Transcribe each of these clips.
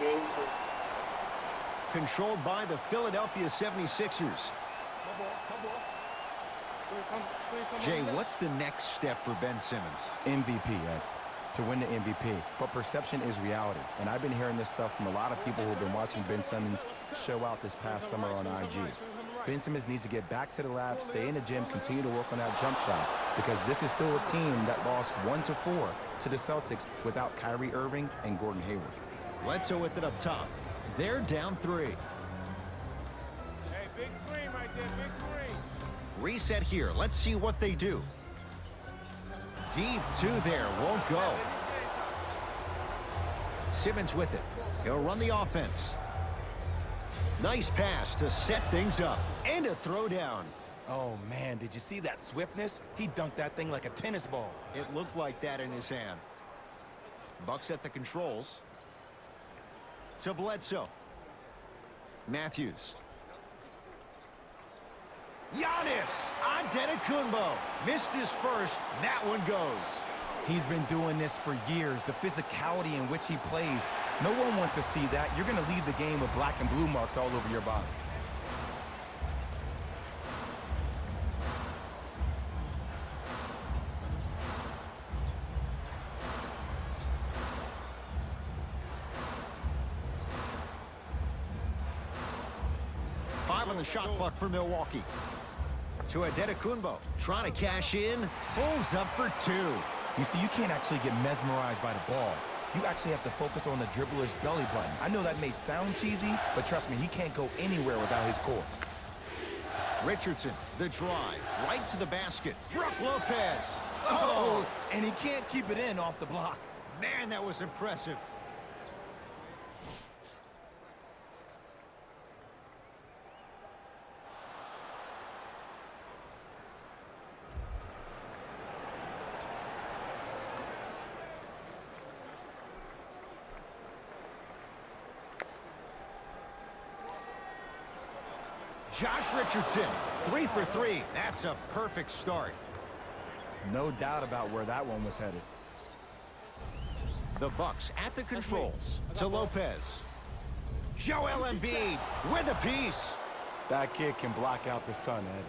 Game 2. Controlled by the Philadelphia 76ers. Jay, what's the next step for Ben Simmons? MVP, Ed. To win the MVP. But perception is reality. And I've been hearing this stuff from a lot of people who have been watching Ben Simmons show out this past summer on IG. Ben Simmons needs to get back to the lab, stay in the gym, continue to work on that jump shot, because this is still a team that lost 1-4 to the Celtics without Kyrie Irving and Gordon Hayward. Bledsoe with it up top. They're down 3. Hey, big screen right there, big screen. Reset here. Let's see what they do. Deep 2 there. Won't go. Simmons with it. He'll run the offense. Nice pass to set things up. And a throwdown. Oh, man, did you see that swiftness? He dunked that thing like a tennis ball. It looked like that in his hand. Bucks at the controls. To Bledsoe. Matthews. Giannis Antetokounmpo missed his first. That one goes. He's been doing this for years, the physicality in which he plays. No one wants to see that. You're going to leave the game with black and blue marks all over your body. Five on the shot clock for Milwaukee. To Antetokounmpo, trying to cash in, pulls up for 2. You see, you can't actually get mesmerized by the ball. You actually have to focus on the dribbler's belly button. I know that may sound cheesy, but trust me, he can't go anywhere without his core. Richardson, the drive, right to the basket. Brook Lopez. Oh, and he can't keep it in off the block. Man, that was impressive. Josh Richardson, 3 for 3. That's a perfect start. No doubt about where that one was headed. The Bucks at the controls to Lopez. Joel Embiid with a piece. That kid can block out the sun, Ed.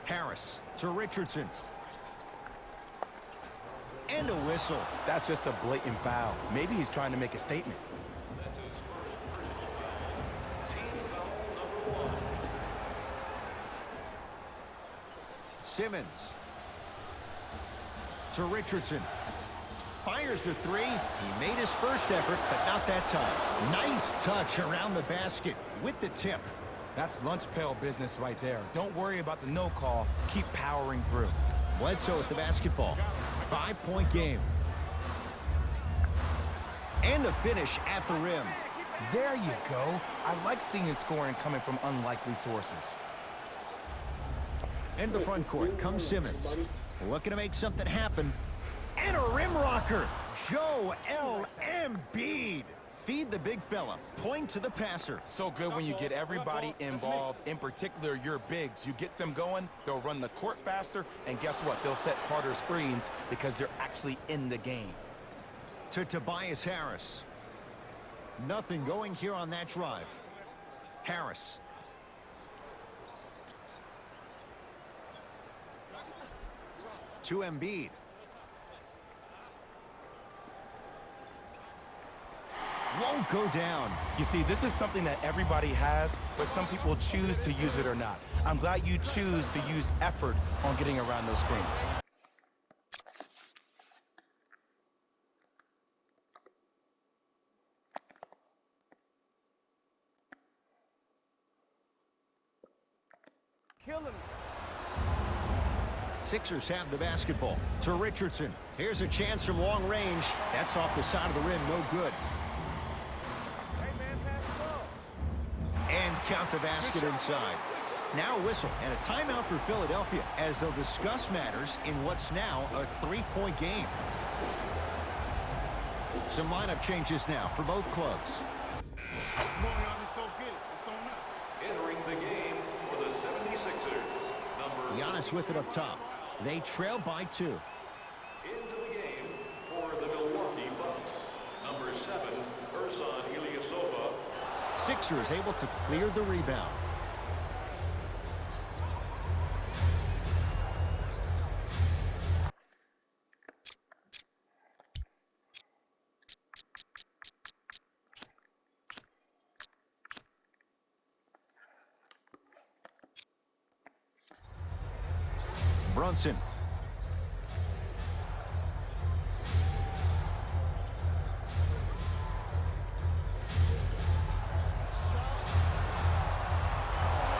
Harris to Richardson. And a whistle. That's just a blatant foul. Maybe he's trying to make a statement. Simmons to Richardson. Fires the 3. He made his first effort, but not that time. Nice touch around the basket with the tip. That's lunch pail business right there. Don't worry about the no call. Keep powering through. Bledsoe with the basketball. 5-point game. And the finish at the rim. There you go. I like seeing his scoring coming from unlikely sources. Into the front court comes Simmons. Looking to make something happen. And a rim rocker. Joel Embiid. Feed the big fella. Point to the passer. So good when you get everybody involved, in particular your bigs. You get them going, they'll run the court faster, and guess what? They'll set harder screens because they're actually in the game. To Tobias Harris. Nothing going here on that drive. Harris. To Embiid. Won't go down. You see, this is something that everybody has, but some people choose to use it or not. I'm glad you choose to use effort on getting around those screens. Kill him. Sixers have the basketball. To Richardson. Here's a chance from long range. That's off the side of the rim. No good. Hey, man, pass the ball. And count the basket inside. Now a whistle and a timeout for Philadelphia as they'll discuss matters in what's now a 3-point game. Some lineup changes now for both clubs. Come on, y'all, let's go get it. It's on us. Entering the game for the 76ers, number Giannis with it up top. They trail by 2. into the game for the Milwaukee Bucks, number 7, Sixers able to clear the rebound. Brunson.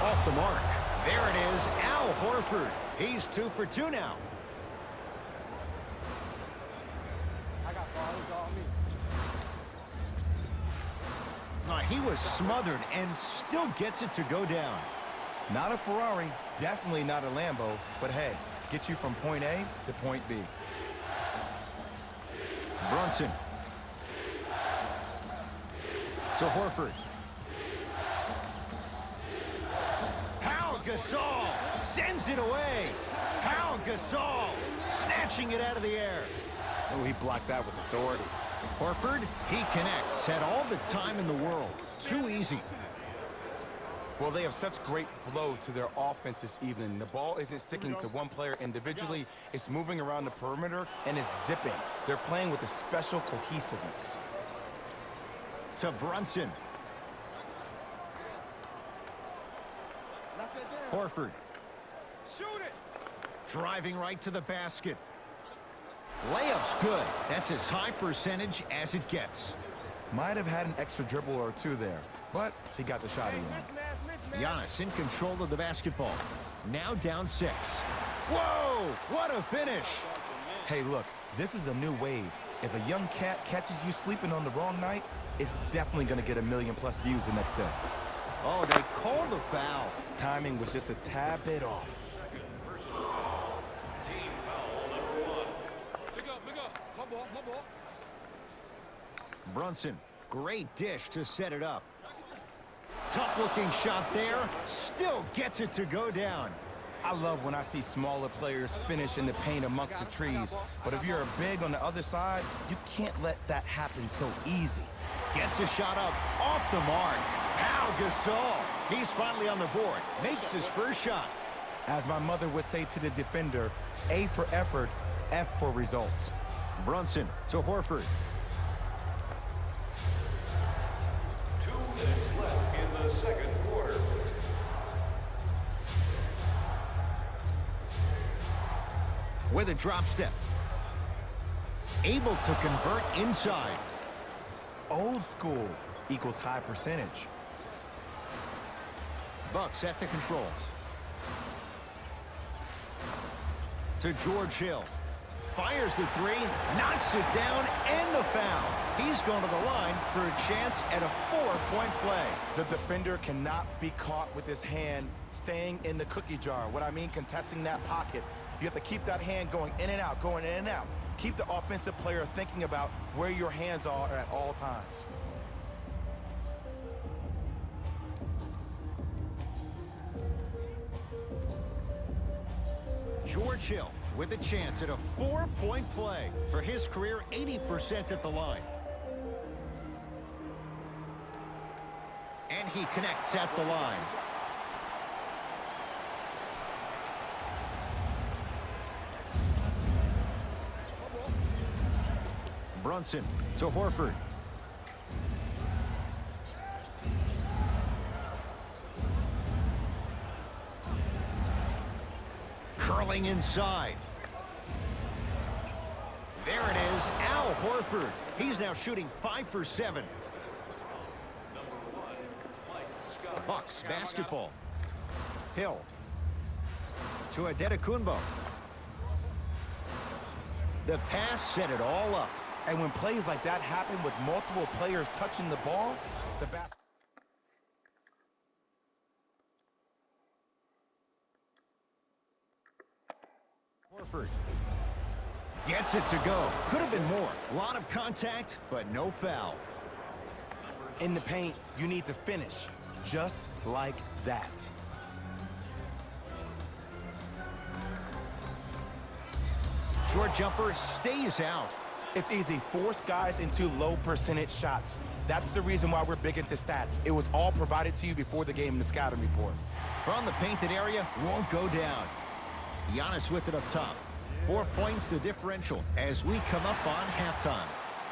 Off the mark. There it is, Al Horford. He's 2 for 2 now. He was smothered and still gets it to go down. Not a Ferrari, definitely not a Lambo, but hey, get you from point A to point B. Brunson. To Horford. Pau Gasol sends it away. Pau Gasol snatching it out of the air. Oh, he blocked that with authority. Horford, he connects. Had all the time in the world. Too easy. Well, they have such great flow to their offense this evening. The ball isn't sticking to one player individually. It's moving around the perimeter, and it's zipping. They're playing with a special cohesiveness. To Brunson. Horford. Shoot it! Driving right to the basket. Layup's good. That's as high percentage as it gets. Might have had an extra dribble or two there, but he got the shot in. Giannis in control of the basketball. Now down 6. Whoa! What a finish! Hey, look, this is a new wave. If a young cat catches you sleeping on the wrong night, it's definitely going to get 1 million+ views the next day. Oh, they called the foul. Timing was just a tad bit off. Team foul number 1. Big up. My ball. Brunson, great dish to set it up. Tough-looking shot there. Still gets it to go down. I love when I see smaller players finish in the paint amongst the trees. But if you're a big on the other side, you can't let that happen so easy. Gets a shot up off the mark. Pau Gasol. He's finally on the board. Makes his first shot. As my mother would say to the defender, A for effort, F for results. Brunson to Horford. 2 minutes left in the second quarter. With a drop step. Able to convert inside. Old school equals high percentage. Bucks at the controls. To George Hill. Fires the 3, knocks it down, and the foul. He's going to the line for a chance at a 4-point play. The defender cannot be caught with his hand staying in the cookie jar. What I mean, contesting that pocket. You have to keep that hand going in and out, going in and out. Keep the offensive player thinking about where your hands are at all times. George Hill with a chance at a 4-point play. For his career, 80% at the line. And he connects at the line. Brunson to Horford. Curling inside. There it is, Al Horford. He's now shooting 5 for 7. Bucks basketball. Hill to Adetokounmpo. The pass set it all up. And when plays like that happen with multiple players touching the ball, the basket. Horford gets it to go. Could have been more. A lot of contact, but no foul. In the paint, you need to finish just like that. Short jumper stays out. It's easy. Force guys into low percentage shots. That's the reason why we're big into stats. It was all provided to you before the game in the scouting report. From the painted area, won't go down. Giannis with it up top. 4 points the differential as we come up on halftime.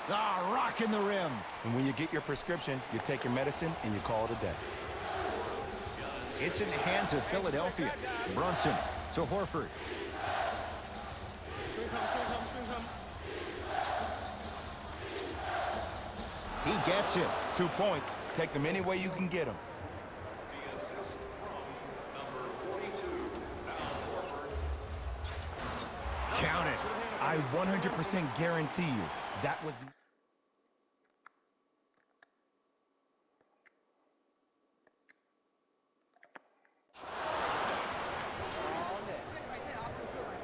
Ah, rocking the rim. And when you get your prescription, you take your medicine and you call it a day. It's in the hands of Philadelphia. Brunson to Horford. He gets it. 2 points. Take them any way you can get them. The assist from number 42, Al Horford. Count it. I 100% guarantee you that was...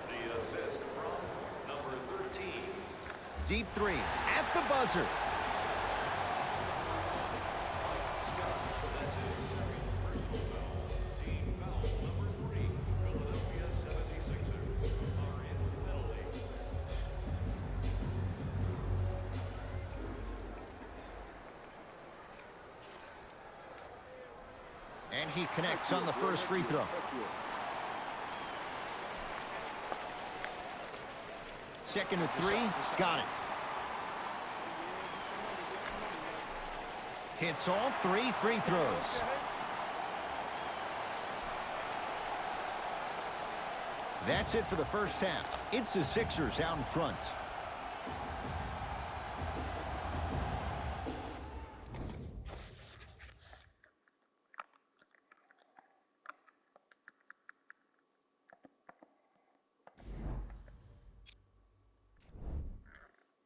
The assist from number 13. Deep three at the buzzer. That's his second personal foul. Team foul number 3. Philadelphia 76ers are in penalty. And he connects on the first free throw. Second to three, got it. Hits all 3 free throws. That's it for the first half. It's the Sixers out in front.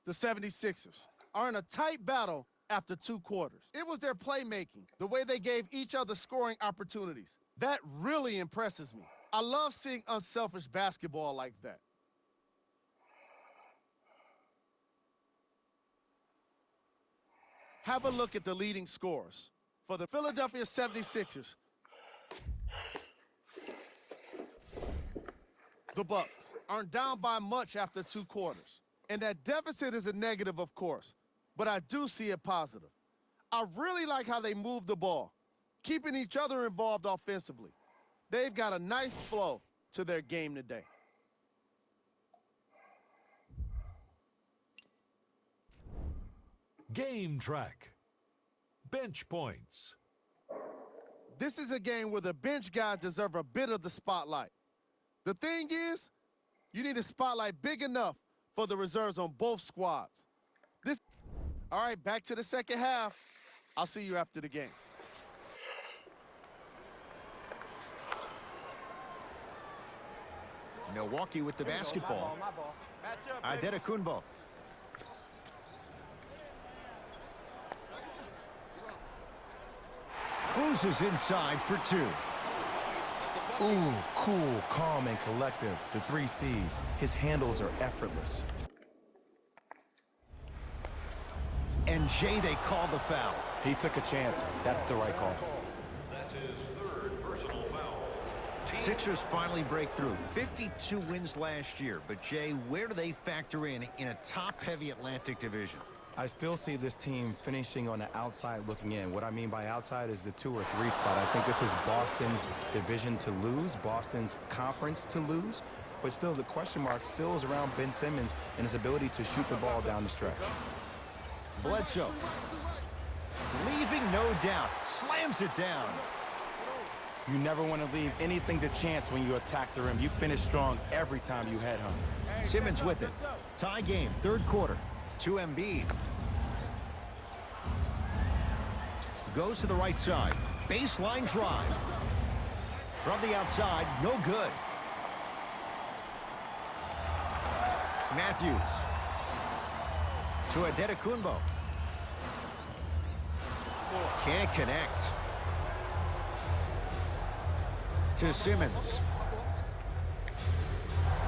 The 76ers are in a tight battle after 2 quarters. It was their playmaking, the way they gave each other scoring opportunities. That really impresses me. I love seeing unselfish basketball like that. Have a look at the leading scorers. For the Philadelphia 76ers, the Bucks aren't down by much after 2 quarters. And that deficit is a negative, of course, but I do see it positive. I really like how they move the ball, keeping each other involved offensively. They've got a nice flow to their game today. Game track. Bench points. This is a game where the bench guys deserve a bit of the spotlight. The thing is, you need a spotlight big enough for the reserves on both squads. All right, back to the second half. I'll see you after the game. Milwaukee with the basketball. Antetokounmpo. Cruises inside for 2. Ooh, cool, calm, and collective. The 3 C's. His handles are effortless. And Jay, they called the foul. He took a chance. That's the right call. That's his 3rd personal foul. Sixers finally break through. 52 wins last year. But, Jay, where do they factor in a top-heavy Atlantic division? I still see this team finishing on the outside looking in. What I mean by outside is the 2 or 3 spot. I think this is Boston's division to lose, Boston's conference to lose. But still, the question mark still is around Ben Simmons and his ability to shoot the ball down the stretch. Bledsoe. Leaving no doubt. Slams it down. You never want to leave anything to chance when you attack the rim. You finish strong every time you head home. Simmons with it. Tie game, 3rd quarter. To Embiid. Goes to the right side. Baseline drive. From the outside, no good. Matthews. To Antetokounmpo. Can't connect. To Simmons.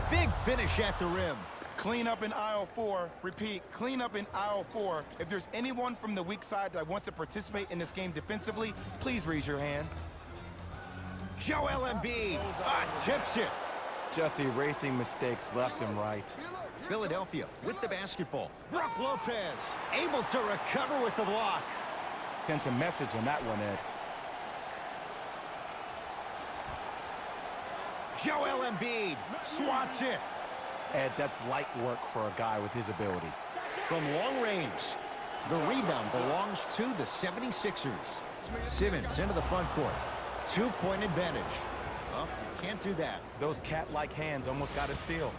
Big finish at the rim. Clean up in aisle 4. Repeat, clean up in aisle 4. If there's anyone from the weak side that wants to participate in this game defensively, please raise your hand. Joel Embiid tips it. Just erasing mistakes left and right. Philadelphia with the basketball. Brook Lopez able to recover with the block. Sent a message on that one, Ed. Joel Embiid swats it. Ed, that's light work for a guy with his ability. From long range, the rebound belongs to the 76ers. Simmons into the front court. 2-point advantage. Well, you can't do that. Those cat-like hands almost got a steal.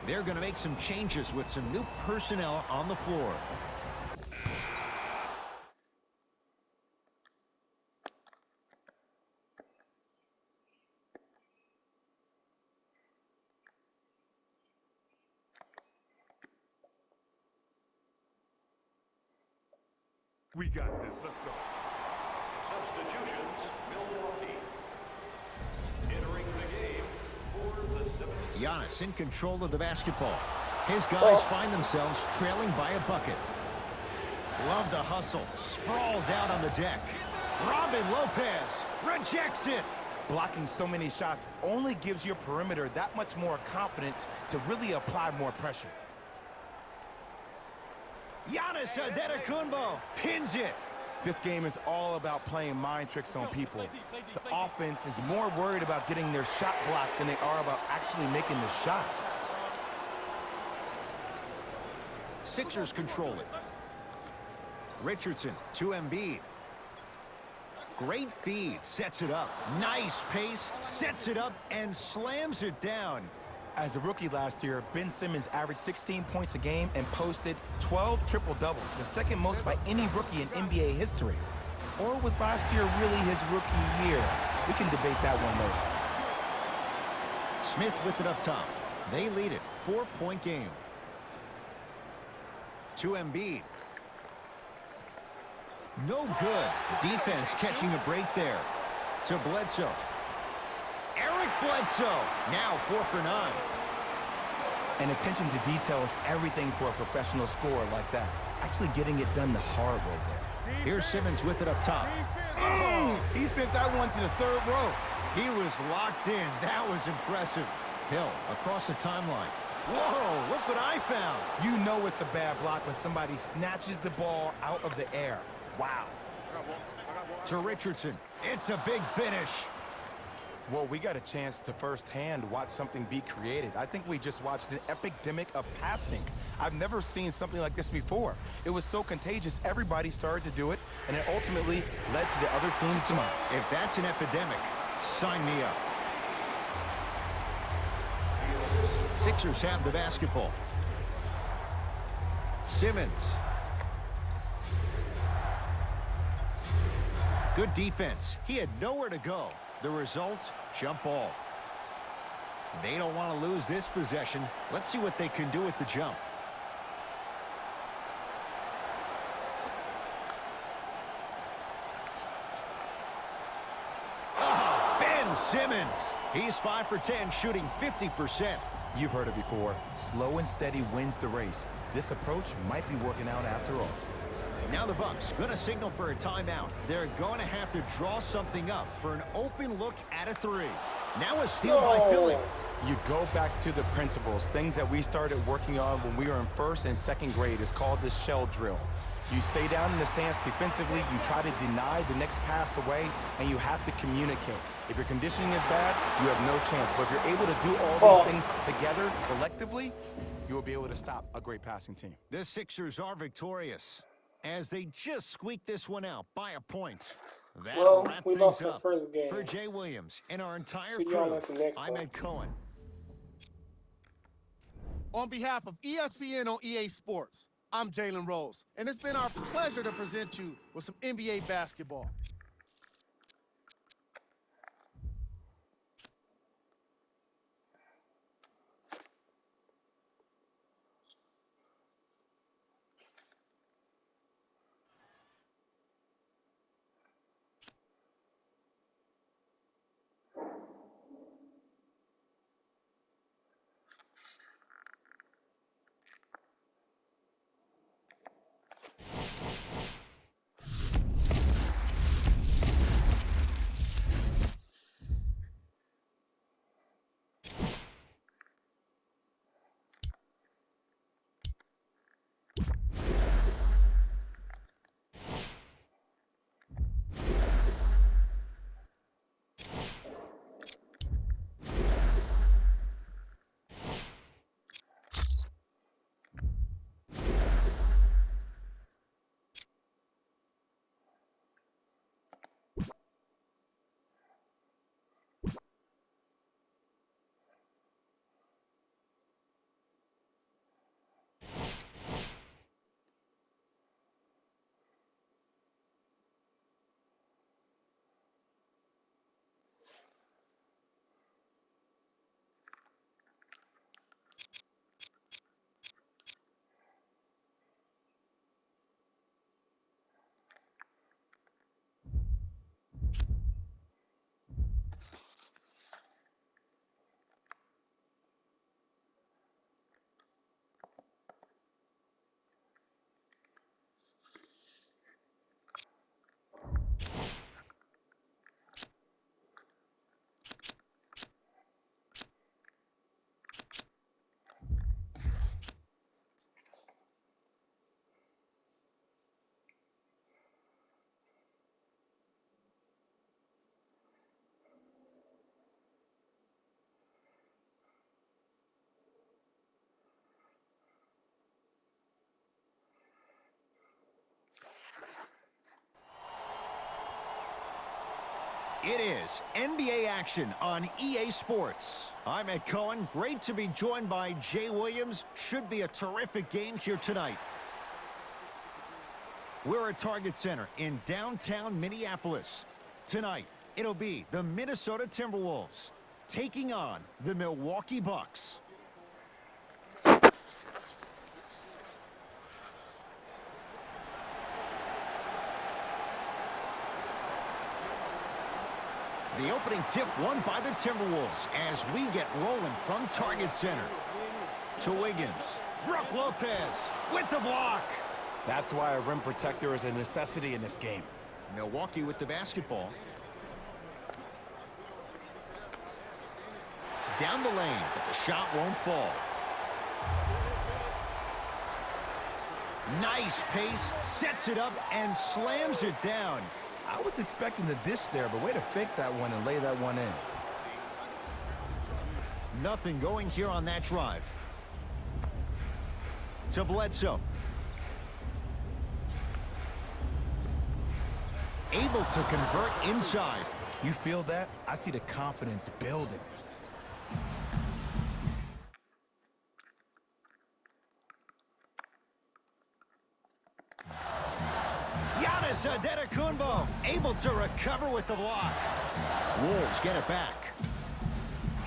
They're going to make some changes with some new personnel on the floor. We got this. Let's go. Substitutions, Milwaukee. Entering the game for the 76ers. Giannis in control of the basketball. His guys find themselves trailing by a bucket. Love the hustle. Sprawled out on the deck. Robin Lopez rejects it. Blocking so many shots only gives your perimeter that much more confidence to really apply more pressure. Giannis Antetokounmpo pins it. This game is all about playing mind tricks on people. The offense is more worried about getting their shot blocked than they are about actually making the shot. Sixers control it. Richardson to Embiid. Great feed, sets it up. Nice pace, sets it up and slams it down. As a rookie last year, Ben Simmons averaged 16 points a game and posted 12 triple-doubles, the second most by any rookie in NBA history. Or was last year really his rookie year? We can debate that one later. Smith with it up top. They lead it, 4-point game. To Embiid. No good. Defense catching a break there. To Bledsoe. Eric Bledsoe, now 4 for 9. And attention to detail is everything for a professional scorer like that. Actually getting it done the hard way there. Here's Simmons with it up top. He sent that one to the third row. He was locked in. That was impressive. Hill across the timeline. Whoa, look what I found. You know it's a bad block when somebody snatches the ball out of the air. Wow. To Richardson. It's a big finish. Well, we got a chance to firsthand watch something be created. I think we just watched an epidemic of passing. I've never seen something like this before. It was so contagious, everybody started to do it, and it ultimately led to the other team's demise. If that's an epidemic, sign me up. Sixers have the basketball. Simmons. Good defense. He had nowhere to go. The result, jump ball. They don't want to lose this possession. Let's see what they can do with the jump. Oh, Ben Simmons. He's 5 for 10, shooting 50%. You've heard it before. Slow and steady wins the race. This approach might be working out after all. Now the Bucks going to signal for a timeout. They're going to have to draw something up for an open look at a three. Now a steal by Philly. You go back to the principles, things that we started working on when we were in first and second grade. It's called the shell drill. You stay down in the stance defensively, you try to deny the next pass away, and you have to communicate. If your conditioning is bad, you have no chance. But if you're able to do all these things together, collectively, you will be able to stop a great passing team. The Sixers are victorious as they just squeak this one out by a point. That'll wrap we things lost the up. first game. For Jay Williams and our entire See y'all crew, at the next I'm one. Ed Cohen. On behalf of ESPN on EA Sports, I'm Jalen Rose, and it's been our pleasure to present you with some NBA basketball. It is NBA action on EA Sports. I'm Ed Cohen. Great to be joined by Jay Williams. Should be a terrific game here tonight. We're at Target Center in downtown Minneapolis. Tonight, it'll be the Minnesota Timberwolves taking on the Milwaukee Bucks. The opening tip won by the Timberwolves as we get rolling from Target Center. To Wiggins. Brook Lopez with the block. That's why a rim protector is a necessity in this game. Milwaukee with the basketball. Down the lane, but the shot won't fall. Nice pace, sets it up, and slams it down. I was expecting the dish there, but way to fake that one and lay that one in. Nothing going here on that drive. To Bledsoe. Able to convert inside. You feel that? I see the confidence building. Giannis Antetokounmpo able to recover with the block. Wolves get it back.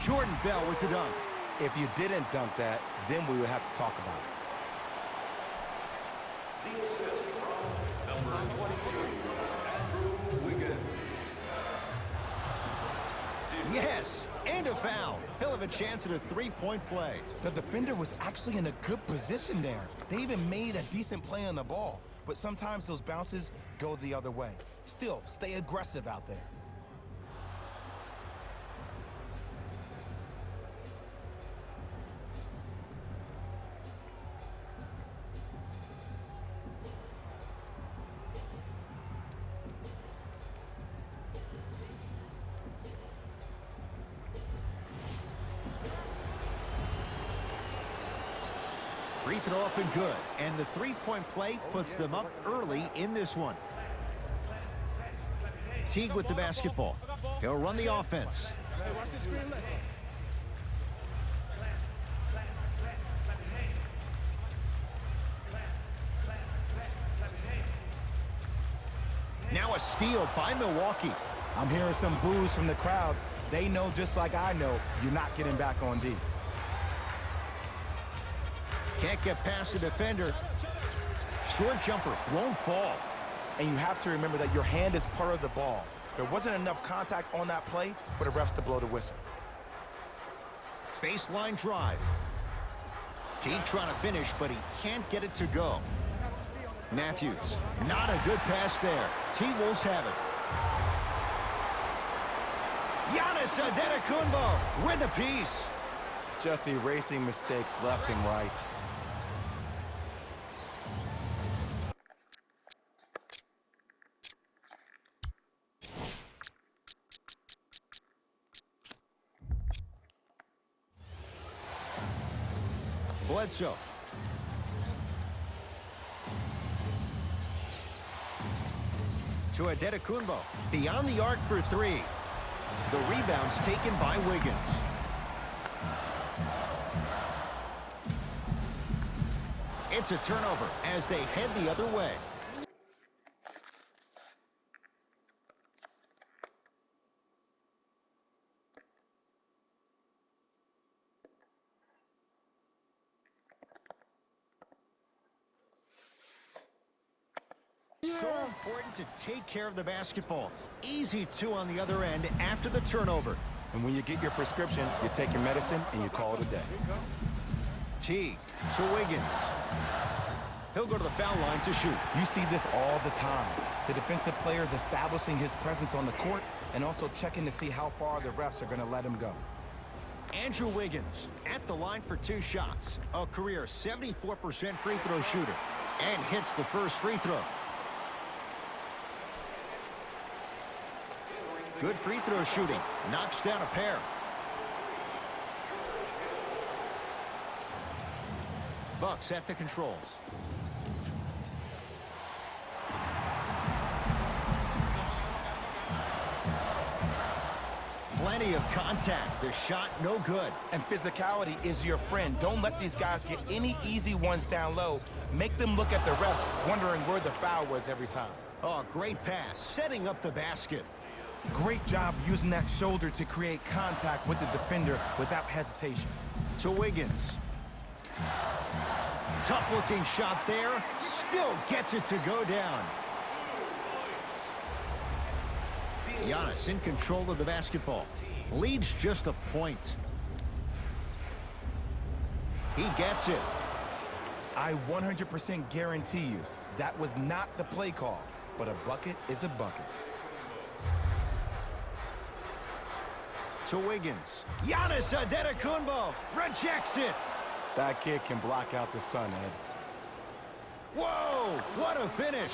Jordan Bell with the dunk. If you didn't dunk that, then we would have to talk about it. The assist from number 22, Andrew Wiggins. Yes, and a foul. He'll have a chance at a three-point play. The defender was actually in a good position there. They even made a decent play on the ball. But sometimes those bounces go the other way. Still, stay aggressive out there. Free throw up and good. And the three-point play puts them up early in this one. Teague with the basketball. He'll run the offense. Now a steal by Milwaukee. I'm hearing some boos from the crowd. They know just like I know, you're not getting back on D. Can't get past the defender. Short jumper won't fall. And you have to remember that your hand is part of the ball. There wasn't enough contact on that play for the refs to blow the whistle. Baseline drive. Teague trying to finish, but he can't get it to go. Matthews, not a good pass there. T-Wolves have it. Giannis Antetokounmpo with a piece. Just erasing mistakes left and right. Bledsoe. To Antetokounmpo. Beyond the arc for three. The rebound's taken by Wiggins. It's a turnover as they head the other way. So important to take care of the basketball. Easy two on the other end after the turnover. And when you get your prescription, you take your medicine and you call it a day. Teague to Wiggins. He'll go to the foul line to shoot. You see this all the time. The defensive players establishing his presence on the court and also checking to see how far the refs are going to let him go. Andrew Wiggins at the line for two shots. A career 74% free throw shooter. And hits the first free throw. Good free throw shooting. Knocks down a pair. Bucks at the controls. Plenty of contact. The shot no good. And physicality is your friend. Don't let these guys get any easy ones down low. Make them look at the refs, wondering where the foul was every time. Oh, great pass. Setting up the basket. Great job using that shoulder to create contact with the defender without hesitation. To Wiggins. Tough-looking shot there. Still gets it to go down. Giannis in control of the basketball. Leads just a point. He gets it. I 100% guarantee you that was not the play call, but a bucket is a bucket. To Wiggins. Giannis Antetokounmpo rejects it. That kid can block out the sun, Ed. Whoa, what a finish.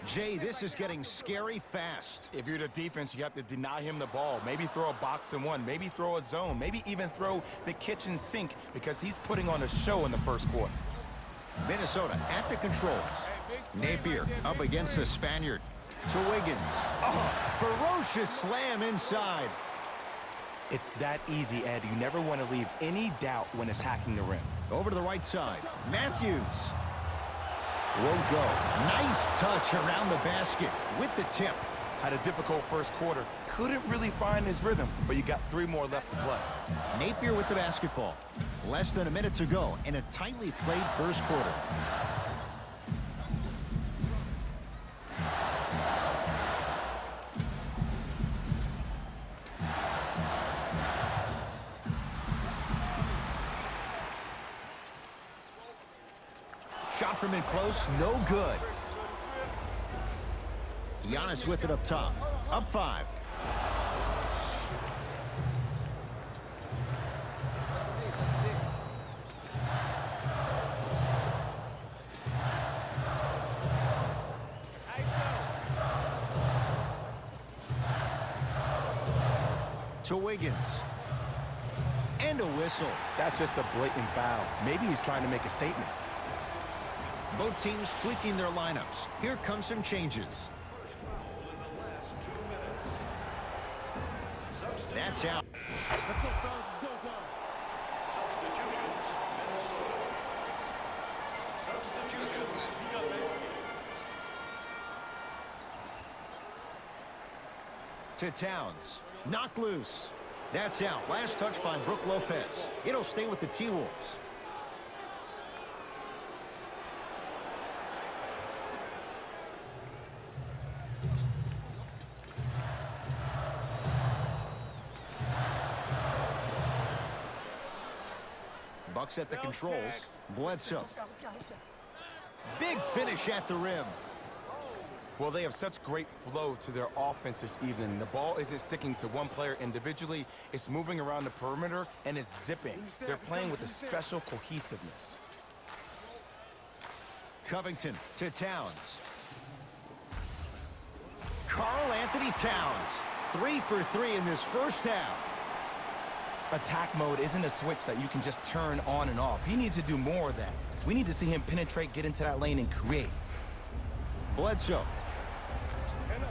Jay, this is getting scary fast. If you're the defense, you have to deny him the ball. Maybe throw a box and one. Maybe throw a zone. Maybe even throw the kitchen sink because he's putting on a show in the first quarter. Minnesota at the controls. Napier up against the Spaniard. To Wiggins. Oh, ferocious slam inside. It's that easy, Ed. You never want to leave any doubt when attacking the rim. Over to the right side. Matthews. Won't go. Nice touch around the basket with the tip. Had a difficult first quarter. Couldn't really find his rhythm, but you got 3 more left to play. Napier with the basketball. Less than a minute to go in a tightly played first quarter. Shot from in close, no good. Giannis with it up top. Up 5. To Wiggins. And a whistle. That's just a blatant foul. Maybe he's trying to make a statement. Both teams tweaking their lineups. Here come some changes. That's out. Substitutions, Minnesota. Substitutions. To Towns. Knocked loose. That's out. Last touch by Brook Lopez. It'll stay with the T-Wolves. Bucks at the controls. Bledsoe. Big finish at the rim. Well, they have such great flow to their offense this evening. The ball isn't sticking to one player individually. It's moving around the perimeter, and it's zipping. They're playing with a special cohesiveness. Covington to Towns. Karl Anthony Towns. 3 for 3 in this first half. Attack mode isn't a switch that you can just turn on and off. He needs to do more of that. We need to see him penetrate, get into that lane, and create. Bledsoe.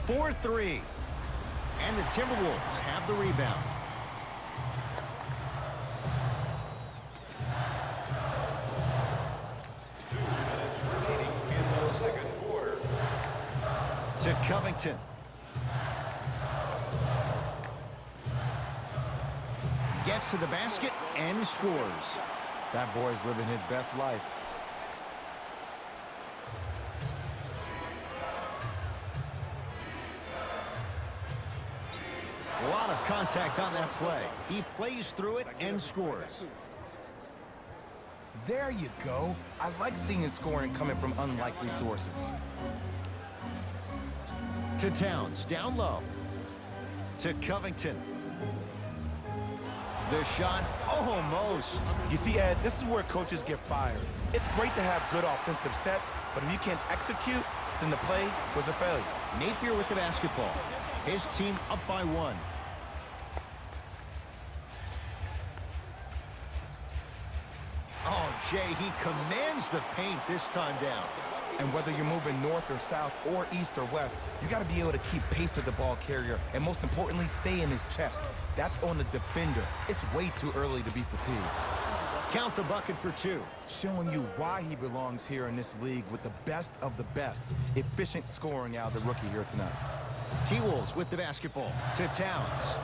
4-3. And the Timberwolves have the rebound. Remaining in the second quarter. To Covington. Gets to the basket and scores. That boy's living his best life. A lot of contact on that play. He plays through it and scores. There you go. I like seeing his scoring coming from unlikely sources. To Towns, down low. To Covington. The shot, almost. You see, Ed, this is where coaches get fired. It's great to have good offensive sets, but if you can't execute, then the play was a failure. Napier with the basketball. His team up by 1. Oh, Jay, he commands the paint this time down. And whether you're moving north or south or east or west, you got to be able to keep pace with the ball carrier and most importantly, stay in his chest. That's on the defender. It's way too early to be fatigued. Count the bucket for 2. Showing you why he belongs here in this league with the best of the best. Efficient scoring out of the rookie here tonight. T-Wolves with the basketball to Towns.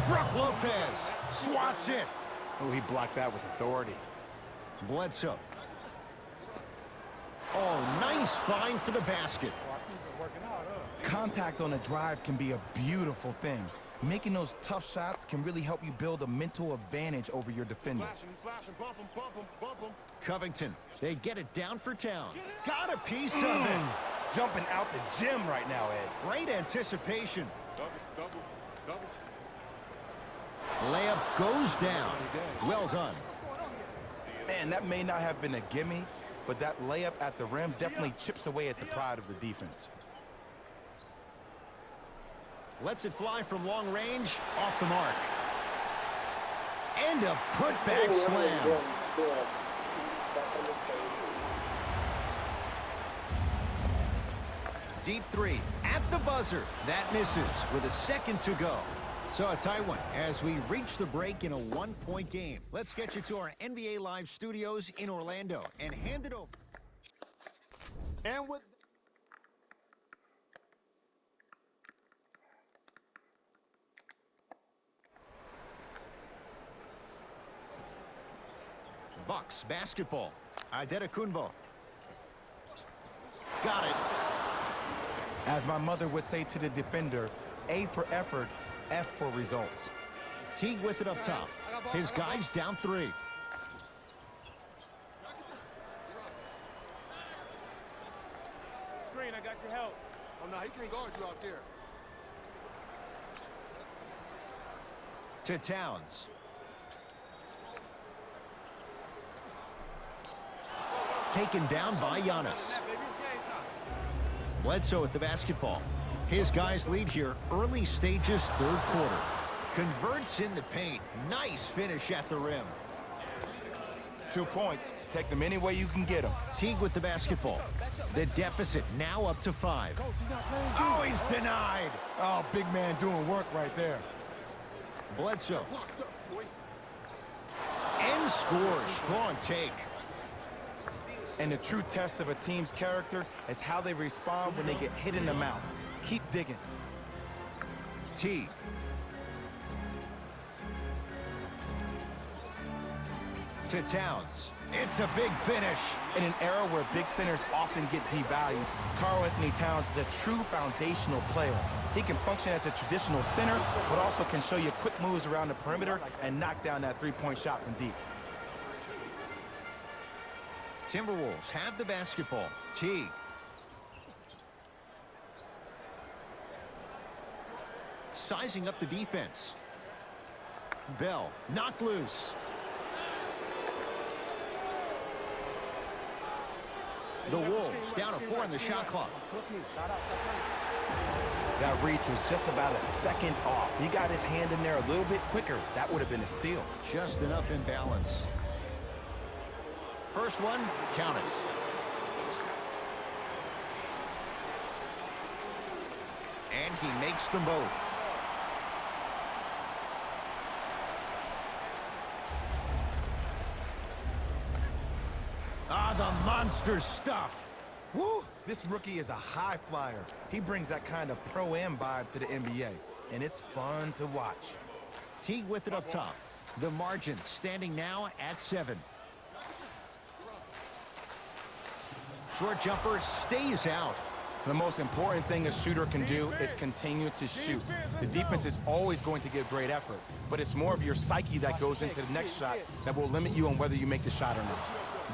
Brook Lopez swats it. Oh, he blocked that with authority. Bledsoe. Oh, nice find for the basket. Contact on a drive can be a beautiful thing. Making those tough shots can really help you build a mental advantage over your defender. Flashing, bump him, bump him, bump him. Covington, they get it down for Towns. Got a piece of it. Jumping out the gym right now, Ed. Great anticipation. Double. Layup goes down. Well done. Man, that may not have been a gimme, but that layup at the rim definitely chips away at the pride of the defense. Lets it fly from long range, off the mark. And a putback slam. Deep 3 at the buzzer. That misses with a second to go. So a tight one as we reach the break in a 1-point game. Let's get you to our NBA Live studios in Orlando and hand it over. And with Bucks basketball. Adetokunbo. Got it. As my mother would say to the defender, A for effort, F for results. Teague with it up top. His guys down 3. Screen, I got your help. oh no, he can't guard you out there. To Towns. Taken down by Giannis. Bledsoe at the basketball. His guys lead here early stages, 3rd quarter. Converts in the paint. Nice finish at the rim. 2 points. Take them any way you can get them. Teague with the basketball. The deficit now up to 5. Oh, he's denied. Oh, big man doing work right there. Bledsoe. And scores. Strong take. And the true test of a team's character is how they respond when they get hit in the mouth. Keep digging. Teague. To Towns. It's a big finish. In an era where big centers often get devalued, Karl Anthony Towns is a true foundational player. He can function as a traditional center, but also can show you quick moves around the perimeter and knock down that 3-point shot from deep. Timberwolves have the basketball. Teague. Sizing up the defense. Bell knocked loose. The Wolves down to 4 in the shot clock. That reach was just about a second off. He got his hand in there a little bit quicker. That would have been a steal. Just enough imbalance. First one, count it. And he makes them both. Ah, the monster stuff. Woo! This rookie is a high flyer. He brings that kind of pro-am vibe to the NBA, and it's fun to watch. Teague with it up top. The margin standing now at 7. Short jumper stays out. The most important thing a shooter can do is continue to shoot. The defense is always going to give great effort, but it's more of your psyche that goes into the next shot that will limit you on whether you make the shot or not.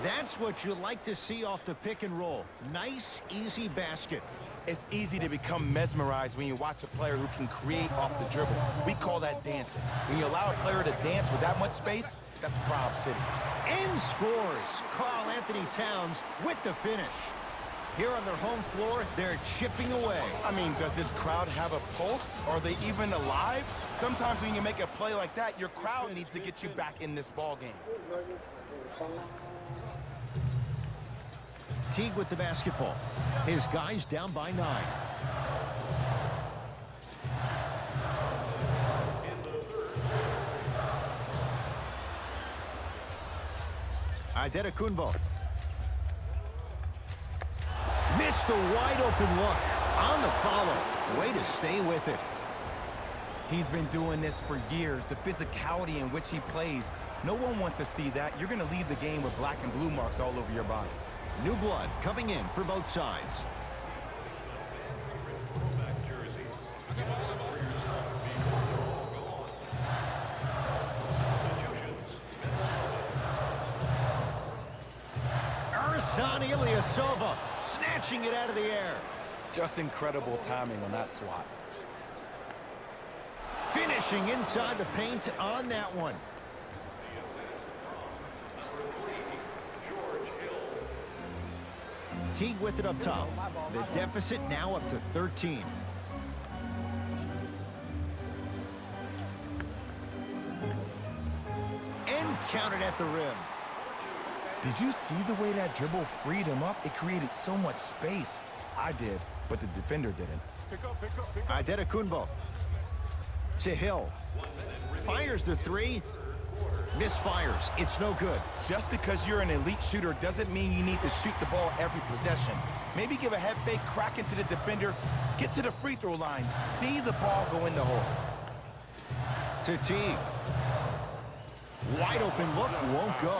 That's what you like to see off the pick and roll. Nice, easy basket. It's easy to become mesmerized when you watch a player who can create off the dribble. We call that dancing. When you allow a player to dance with that much space, that's Prob City. And scores. Karl Anthony Towns with the finish. Here on their home floor, they're chipping away. I mean, does this crowd have a pulse? Are they even alive? Sometimes when you make a play like that, your crowd needs to get you back in this ball game. Teague with the basketball. His guys down by 9. Adetokunbo. Missed a wide open look on the follow. Way to stay with it. He's been doing this for years. The physicality in which he plays, no one wants to see that. You're going to leave the game with black and blue marks all over your body. New blood coming in for both sides. Throwback jerseys. Get one for yourself before they're all gone. Substitutions. Minnesota. Ersan Ilyasova snatching it out of the air. Just incredible timing on that swat. Finishing inside the paint on that one. Teague with it up top. The deficit now up to 13. And counted at the rim. Did you see the way that dribble freed him up? It created so much space. I did, but the defender didn't. Pick up, pick up, pick up. Adetokunbo. To Hill. Fires the 3. Misfires. It's no good. Just because you're an elite shooter doesn't mean you need to shoot the ball every possession. Maybe give a head fake, crack into the defender, get to the free throw line, see the ball go in the hole. To Teague. Wide open look won't go.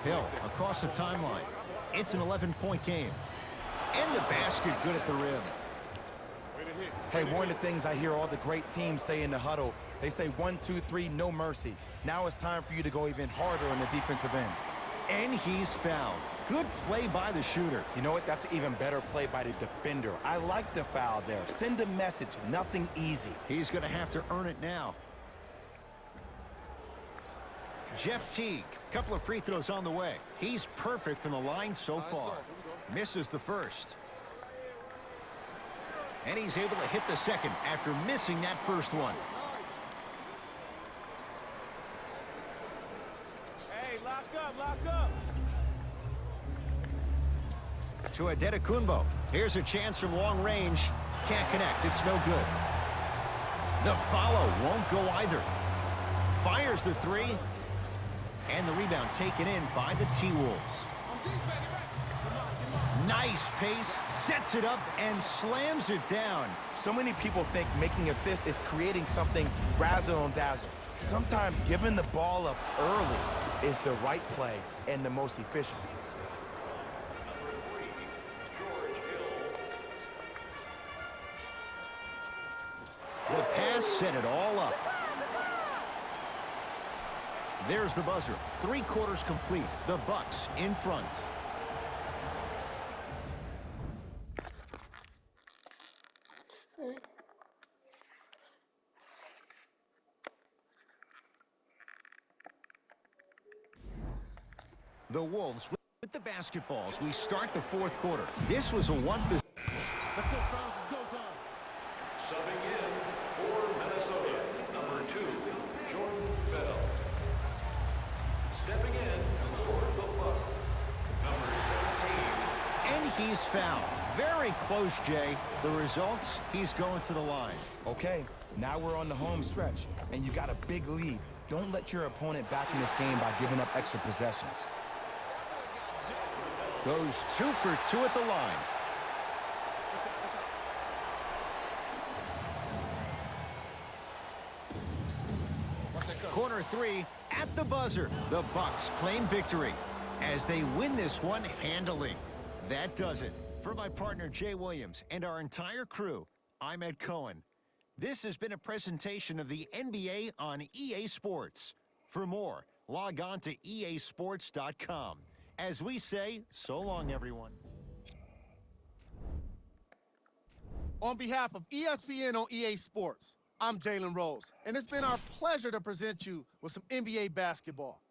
Hill across the timeline. It's an 11-point game. And the basket good at the rim. Hey, one of the things I hear all the great teams say in the huddle, they say 1, 2, 3, no mercy. Now it's time for you to go even harder on the defensive end. And he's fouled. Good play by the shooter. You know what? That's an even better play by the defender. I like the foul there. Send a message. Nothing easy. He's going to have to earn it now. Jeff Teague, couple of free throws on the way. He's perfect from the line so far. Misses the first. And he's able to hit the second after missing that first one. Hey, lock up. To Adetokunbo. Here's a chance from long range. Can't connect. It's no good. The follow won't go either. Fires the 3. And the rebound taken in by the T-Wolves. Nice pace, sets it up, and slams it down. So many people think making assists is creating something razzle and dazzle. Sometimes giving the ball up early is the right play and the most efficient. The pass set it all up. There's the buzzer. 3 quarters complete. The Bucks in front. The Wolves with the basketballs. We start the 4th quarter. This was a one-possession. Let's go, Franz. It's go time. Subbing in for Minnesota, number 2, Jordan Bell. Stepping in for the Bucks, number 17. And he's fouled. Very close, Jay. The results, he's going to the line. Okay, now we're on the home stretch, and you got a big lead. Don't let your opponent back in this game by giving up extra possessions. Goes 2 for 2 at the line. Corner 3 at the buzzer. The Bucks claim victory as they win this one handily. That does it. For my partner Jay Williams and our entire crew, I'm Ed Cohen. This has been a presentation of the NBA on EA Sports. For more, log on to easports.com. As we say, so long, everyone. On behalf of ESPN on EA Sports, I'm Jalen Rose, and it's been our pleasure to present you with some NBA basketball.